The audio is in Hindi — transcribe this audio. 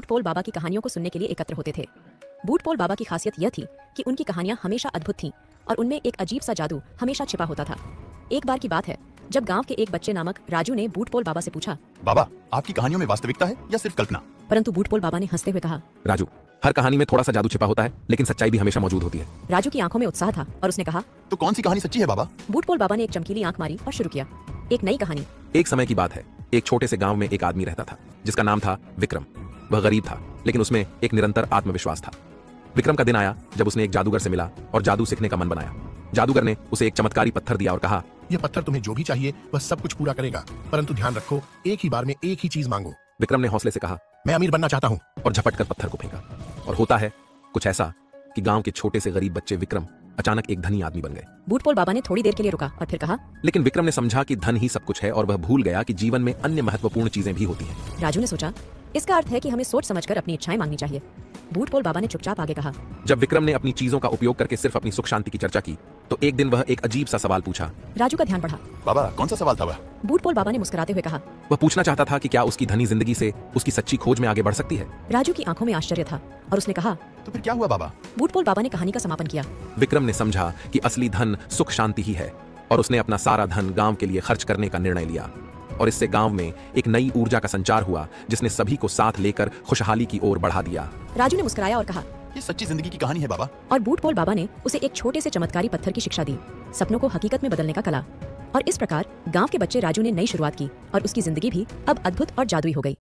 बूट पोल बाबा की कहानियों को सुनने के लिए एकत्र होते थे। बूट पोल बाबा की खासियत यह थी कि उनकी कहानियां हमेशा अद्भुत थीं और उनमें एक अजीब सा जादू हमेशा छिपा होता था। एक बार की बात है जब गांव के एक बच्चे नामक राजू ने बूट पोल बाबा से पूछा, बाबा, आपकी कहानियों में वास्तविकता है या सिर्फ कल्पना? परंतु बूट पोल बाबा ने हंसते हुए कहा, राजू, हर कहानी में थोड़ा सा जादू छिपा होता है, लेकिन सच्चाई भी हमेशा मौजूद होती है। राजू की आंखों में उत्साह था और उसने कहा, तो कौन सी कहानी सच्ची है बाबा? बूट पोल बाबा ने एक चमकीली आंख मारी और शुरू किया। एक नई कहानी। एक समय की बात है, एक छोटे से गांव में एक आदमी रहता था जिसका नाम था विक्रम। वह गरीब था, लेकिन उसमें एक निरंतर आत्मविश्वास था। विक्रम का दिन आया जब उसने एक जादूगर से मिला और जादू सीखने का मन बनाया। जादूगर ने उसे एक चमत्कारी पत्थर दिया और कहा, यह पत्थर तुम्हें जो भी चाहिए वह सब कुछ पूरा करेगा, परंतु ध्यान रखो, एक ही बार में एक ही चीज मांगो। विक्रम ने हौसले से कहा, मैं अमीर बनना चाहता हूँ। और झपट कर पत्थर को फेंका। और होता है कुछ ऐसा कि गांव के छोटे से गरीब बच्चे विक्रम अचानक एक धनी आदमी बन गए। बूट पोल बाबा ने थोड़ी देर के लिए रुका और फिर कहा, लेकिन विक्रम ने समझा कि धन ही सब कुछ है और वह भूल गया कि जीवन में अन्य महत्वपूर्ण चीजें भी होती हैं। राजू ने सोचा, इसका अर्थ है कि हमें सोच समझकर अपनी इच्छाएं मांगनी चाहिए। बूट पोल बाबा ने चुपचाप आगे कहा, जब विक्रम ने अपनी चीजों का उपयोग करके सिर्फ अपनी सुख शांति की चर्चा की, तो एक दिन वह एक अजीब सा सवाल पूछा। राजू का ध्यान बढ़ा। बाबा, कौन सा सवाल था वह? बूट पोल बाबा ने मुस्कुराते हुए कहा, वह पूछना चाहता था कि क्या उसकी धनी जिंदगी से उसकी सच्ची खोज में आगे बढ़ सकती है। राजू की आंखों में आश्चर्य था और उसने कहा, तो फिर क्या हुआ बाबा? बूट पोल बाबा ने कहानी का समापन किया। विक्रम ने समझा कि असली धन सुख शांति ही है और उसने अपना सारा धन गांव के लिए खर्च करने का निर्णय लिया। और इससे गांव में एक नई ऊर्जा का संचार हुआ जिसने सभी को साथ लेकर खुशहाली की ओर बढ़ा दिया। राजू ने मुस्कुराया और कहा, ये सच्ची जिंदगी की कहानी है बाबा। और बूट पोल बाबा ने उसे एक छोटे से चमत्कारी पत्थर की शिक्षा दी, सपनों को हकीकत में बदलने का कला। और इस प्रकार गांव के बच्चे राजू ने नई शुरुआत की और उसकी जिंदगी भी अब अद्भुत और जादुई हो गई।